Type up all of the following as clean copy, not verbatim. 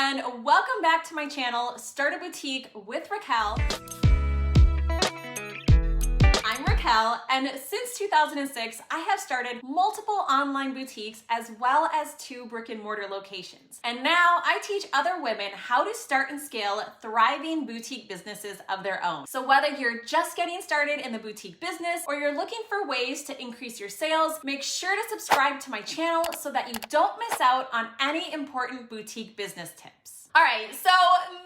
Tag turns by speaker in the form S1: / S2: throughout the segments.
S1: and welcome back to my channel, Start a Boutique with Raquel. I'm Raquel, and since 2006, I have started multiple online boutiques as well as 2 brick and mortar locations. And now I teach other women how to start and scale thriving boutique businesses of their own. So whether you're just getting started in the boutique business or you're looking for ways to increase your sales, make sure to subscribe to my channel so that you don't miss out on any important boutique business tips. All right, so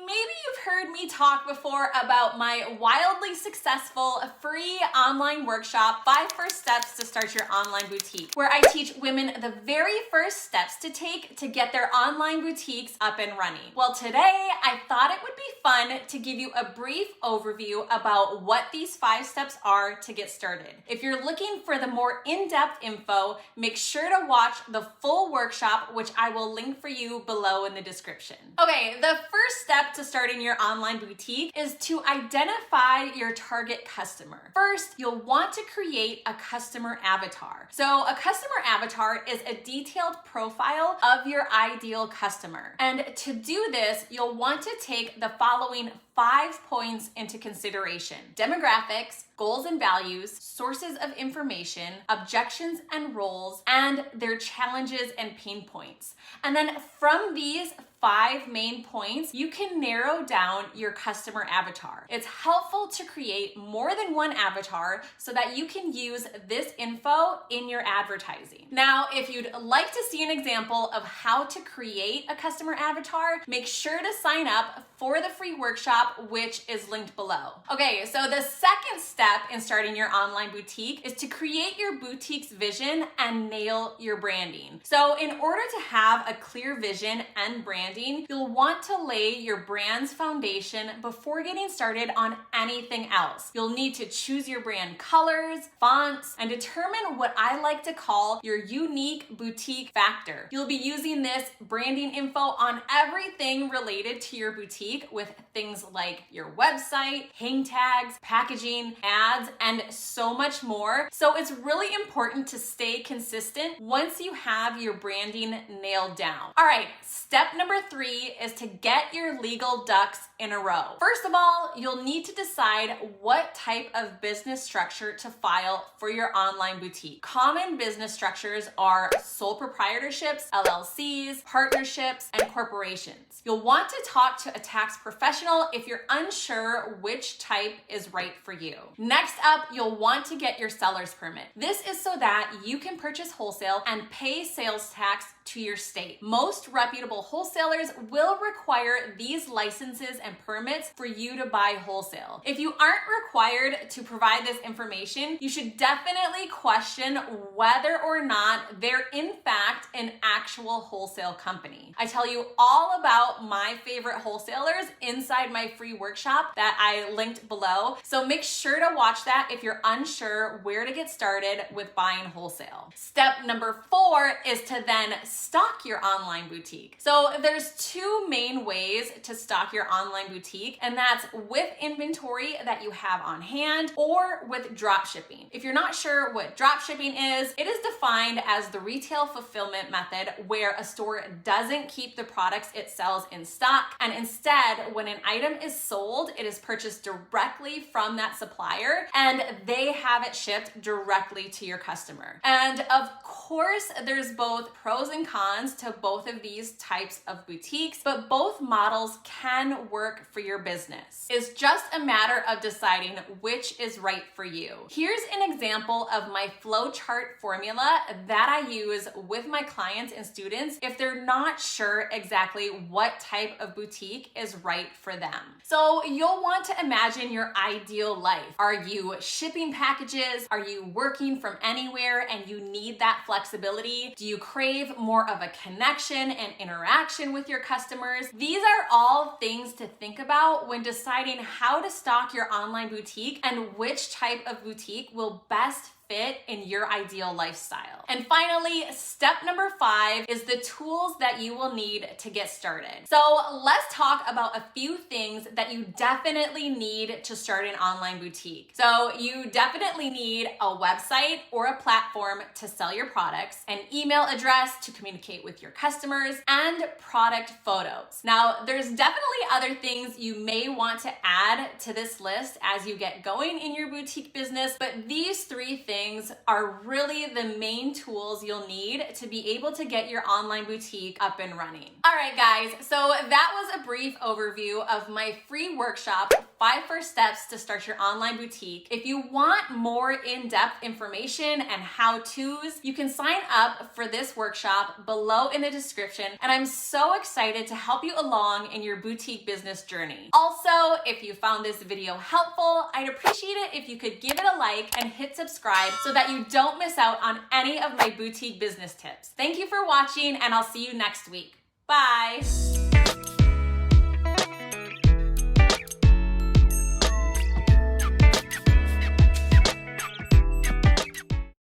S1: maybe you've heard me talk before about my wildly successful free online workshop, 5 First Steps to Start Your Online Boutique, where I teach women the very first steps to take to get their online boutiques up and running. Well, today I thought it would be fun to give you a brief overview about what these 5 steps are to get started. If you're looking for the more in-depth info, make sure to watch the full workshop, which I will link for you below in the description. Okay, the first step to starting your online boutique is to identify your target customer. First, you'll want to create a customer avatar. So a customer avatar is a detailed profile of your ideal customer. And to do this, you'll want to take the following 5 points into consideration: demographics, goals and values, sources of information, objections and roles, and their challenges and pain points. And then from these 5 main points, you can narrow down your customer avatar. It's helpful to create more than one avatar so that you can use this info in your advertising. Now, if you'd like to see an example of how to create a customer avatar, make sure to sign up for the free workshop, which is linked below. Okay, so the second step in starting your online boutique is to create your boutique's vision and nail your branding. So in order to have a clear vision and branding, you'll want to lay your brand's foundation before getting started on anything else. You'll need to choose your brand colors, fonts, and determine what I like to call your unique boutique factor. You'll be using this branding info on everything related to your boutique, with things like your website, hang tags, packaging, ads, and so much more. So it's really important to stay consistent once you have your branding nailed down. All right, step number 3 is to get your legal ducks in a row. First of all, you'll need to decide what type of business structure to file for your online boutique. Common business structures are sole proprietorships, LLCs, partnerships, and corporations. You'll want to talk to a tax professional if you're unsure which type is right for you. Next up, you'll want to get your seller's permit. This is so that you can purchase wholesale and pay sales tax to your state. Most reputable wholesalers will require these licenses and permits for you to buy wholesale. If you aren't required to provide this information, you should definitely question whether or not they're in fact an actual wholesale company. I tell you all about my favorite wholesalers inside my free workshop that I linked below, so make sure to watch that if you're unsure where to get started with buying wholesale. Step number 4 is to then stock your online boutique. So there's 2 main ways to stock your online boutique, and that's with inventory that you have on hand or with drop shipping. If you're not sure what drop shipping is, it is defined as the retail fulfillment method where a store doesn't keep the products it sells in stock, and instead, when an item is sold, it is purchased directly from that supplier and they have it shipped directly to your customer. And of course, there's both pros and cons to both of these types of boutiques, but both models can work for your business. It's just a matter of deciding which is right for you. Here's an example of my flowchart formula that I use with my clients and students if they're not sure exactly what type of boutique is right for them. So you'll want to imagine your ideal life. Are you shipping packages? Are you working from anywhere and you need that flexibility? Do you crave more of a connection and interaction with your customers? These are all things to think about when deciding how to stock your online boutique and which type of boutique will best fit in your ideal lifestyle. And finally, step number 5 is the tools that you will need to get started. So let's talk about a few things that you definitely need to start an online boutique. So you definitely need a website or a platform to sell your products, an email address to communicate with your customers, and product photos. Now, there's definitely other things you may want to add to this list as you get going in your boutique business, but these 3 things are really the main tools you'll need to be able to get your online boutique up and running. All right, guys, so that was a brief overview of my free workshop, 5 First Steps to Start Your Online Boutique. If you want more in-depth information and how-tos, you can sign up for this workshop below in the description, and I'm so excited to help you along in your boutique business journey. Also, if you found this video helpful, I'd appreciate it if you could give it a like and hit subscribe so that you don't miss out on any of my boutique business tips. Thank you for watching, and I'll see you next week. Bye.